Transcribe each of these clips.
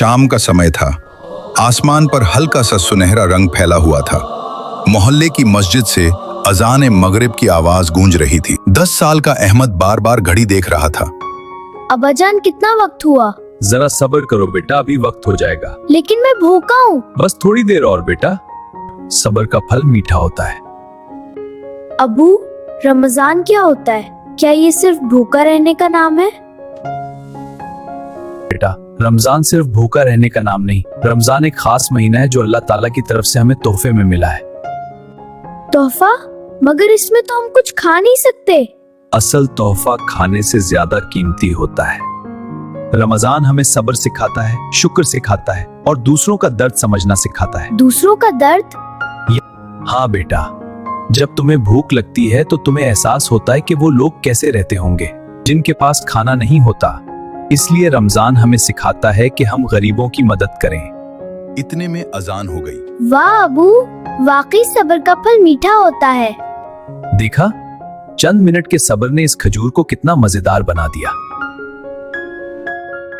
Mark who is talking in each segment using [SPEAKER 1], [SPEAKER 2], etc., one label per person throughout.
[SPEAKER 1] शाम का समय था। आसमान पर हल्का सा सुनहरा रंग फैला हुआ था। मोहल्ले की मस्जिद से अजान मगरिब की आवाज गूंज रही थी। 10 साल का अहमद बार बार घड़ी देख रहा था।
[SPEAKER 2] अब्बाजान कितना वक्त हुआ?
[SPEAKER 3] जरा सब्र करो बेटा, अभी वक्त हो जाएगा।
[SPEAKER 2] लेकिन मैं भूखा हूँ।
[SPEAKER 3] बस थोड़ी देर और बेटा, सब्र का फल मीठा होता है।
[SPEAKER 2] अबू, रमजान क्या होता है? क्या ये सिर्फ भूखा रहने का नाम है?
[SPEAKER 3] बेटा, रमजान सिर्फ भूखा रहने का नाम नहीं, रमजान एक खास महीना है जो अल्लाह ताला की तरफ से हमें तोहफे में मिला है।
[SPEAKER 2] तोहफा? मगर इसमें तो हम कुछ खा नहीं सकते।
[SPEAKER 3] असल तोहफा खाने से ज्यादा कीमती होता है। रमजान हमें सब्र सिखाता है, शुक्र सिखाता है और दूसरों का दर्द समझना सिखाता है।
[SPEAKER 2] दूसरों का दर्द?
[SPEAKER 3] हाँ बेटा, जब तुम्हें भूख लगती है तो तुम्हें एहसास होता है कि वो लोग कैसे रहते होंगे जिनके पास खाना नहीं होता। इसलिए रमजान हमें सिखाता है कि हम गरीबों की मदद करें।
[SPEAKER 1] इतने में अजान हो गई।
[SPEAKER 2] वाह अबू, वाकई सब्र का फल मीठा होता है।
[SPEAKER 3] देखा, चंद मिनट के सब्र ने इस खजूर को कितना मजेदार बना दिया।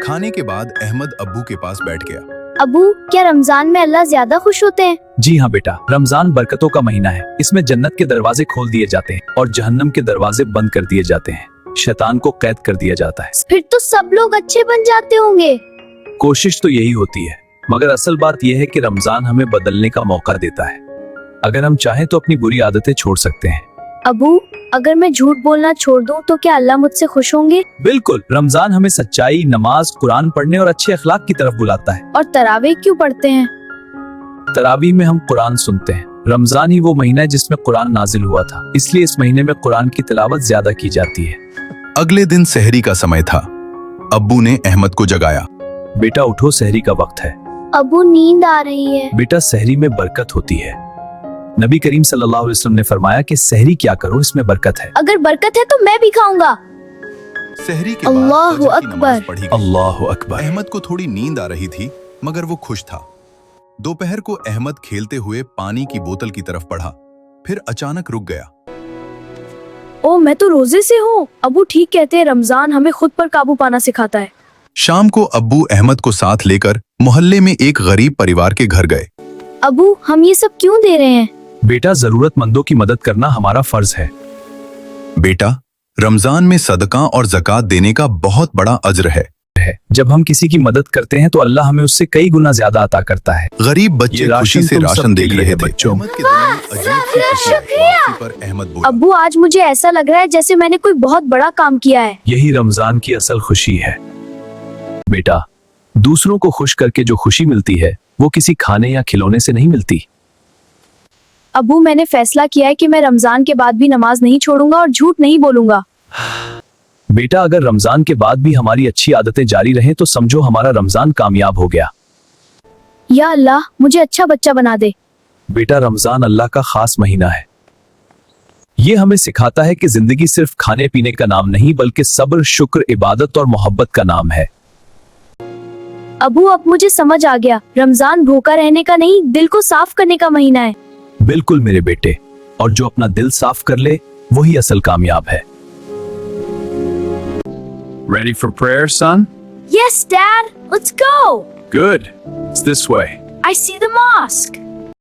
[SPEAKER 1] खाने के बाद अहमद अब्बू के पास बैठ गया।
[SPEAKER 2] अबू, क्या रमजान में अल्लाह ज्यादा खुश होते हैं?
[SPEAKER 3] जी हाँ बेटा, रमजान बरकतों का महीना है। इसमें जन्नत के दरवाजे खोल दिए जाते हैं और जहन्नम के दरवाजे बंद कर दिए जाते हैं। शैतान को कैद कर दिया जाता है।
[SPEAKER 2] फिर तो सब लोग अच्छे बन जाते होंगे।
[SPEAKER 3] कोशिश तो यही होती है, मगर असल बात यह है कि रमजान हमें बदलने का मौका देता है। अगर हम चाहें तो अपनी बुरी आदतें छोड़ सकते हैं।
[SPEAKER 2] अबू, अगर मैं झूठ बोलना छोड़ दूं तो क्या अल्लाह मुझसे खुश होंगे?
[SPEAKER 3] बिल्कुल, रमजान हमें सच्चाई, नमाज, कुरान पढ़ने और अच्छे अखलाक की तरफ बुलाता है।
[SPEAKER 2] और तरावी क्यों पढ़ते हैं?
[SPEAKER 3] तरावी में हम कुरान सुनते हैं। रमजान ही वो महीना है जिसमें कुरान नाजिल हुआ था, इसलिए इस महीने में कुरान की तिलावत ज्यादा की जाती है।
[SPEAKER 1] अगले दिन सहरी का समय था। अब्बू ने अहमद को जगाया।
[SPEAKER 3] बेटा उठो, सहरी का वक्त है।
[SPEAKER 2] अबू, नींद आ रही है।
[SPEAKER 3] बेटा, सहरी में बरकत होती है। नबी करीम सल्लल्लाहु अलैहि वसल्लम ने फरमाया कि सहरी क्या करो, इसमें बरकत है।
[SPEAKER 2] अगर बरकत है तो मैं भी खाऊंगा।
[SPEAKER 1] सहरी के
[SPEAKER 2] अल्लाहु
[SPEAKER 1] बाद फजर की
[SPEAKER 2] अकबर।
[SPEAKER 1] नमाज पढ़ी गई।
[SPEAKER 3] अल्लाहु अकबर।
[SPEAKER 1] अहमद को थोड़ी नींद आ रही थी, मगर वो खुश था। दोपहर को अहमद खेलते हुए पानी की बोतल की तरफ बढ़ा, फिर अचानक रुक गया।
[SPEAKER 2] ओ, मैं तो रोजे से हूँ। अबू ठीक कहते हैं, रमजान हमें खुद पर काबू पाना सिखाता है।
[SPEAKER 1] शाम को अब्बू अहमद को साथ लेकर मोहल्ले में एक गरीब परिवार के घर गए।
[SPEAKER 2] अबू, हम ये सब क्यों दे रहे हैं?
[SPEAKER 3] बेटा, जरूरतमंदों की मदद करना हमारा फर्ज है।
[SPEAKER 1] बेटा, रमजान में सदका और ज़कात देने का बहुत बड़ा अज्र है।
[SPEAKER 3] जब हम किसी की मदद करते हैं तो अल्लाह हमें उससे कई गुना ज्यादा अता करता है।
[SPEAKER 1] गरीब बच्चे
[SPEAKER 3] ये
[SPEAKER 1] खुशी से
[SPEAKER 3] तुम
[SPEAKER 1] राशन
[SPEAKER 3] सबके
[SPEAKER 1] देख
[SPEAKER 3] लिए
[SPEAKER 1] रहे
[SPEAKER 3] है
[SPEAKER 1] थे।
[SPEAKER 3] बच्चों।
[SPEAKER 1] अहमद के दिल में अजीब सी खुशी आई। वापसी पर अहमद बोला,
[SPEAKER 2] अबू, आज मुझे ऐसा लग रहा है जैसे मैंने कोई बहुत बड़ा काम किया है।
[SPEAKER 3] यही रमजान की असल खुशी है। बेटा, दूसरों को खुश करके जो खुशी मिलती है वो किसी खाने या खिलौने से नहीं मिलती।
[SPEAKER 2] अबू, मैंने फैसला किया है कि मैं रमजान के बाद भी नमाज नहीं छोड़ूंगा और झूठ नहीं बोलूंगा।
[SPEAKER 3] बेटा, अगर रमजान के बाद भी हमारी अच्छी आदतें जारी रहें तो समझो हमारा रमजान कामयाब हो गया।
[SPEAKER 2] या अल्लाह, मुझे अच्छा बच्चा बना दे।
[SPEAKER 3] बेटा, रमजान अल्लाह का खास महीना है। ये हमें सिखाता है कि जिंदगी सिर्फ खाने पीने का नाम नहीं, बल्कि सब्र, शुक्र, इबादत और मोहब्बत का नाम है।
[SPEAKER 2] अबू, अब मुझे समझ आ गया, रमजान भूखा रहने का नहीं, दिल को साफ करने का महीना है।
[SPEAKER 3] बिल्कुल मेरे बेटे, और जो अपना दिल साफ कर ले वही असल कामयाब है। Ready for prayer, son?
[SPEAKER 2] Yes, Dad. Let's go.
[SPEAKER 3] Good. It's this way.
[SPEAKER 2] I see the mosque.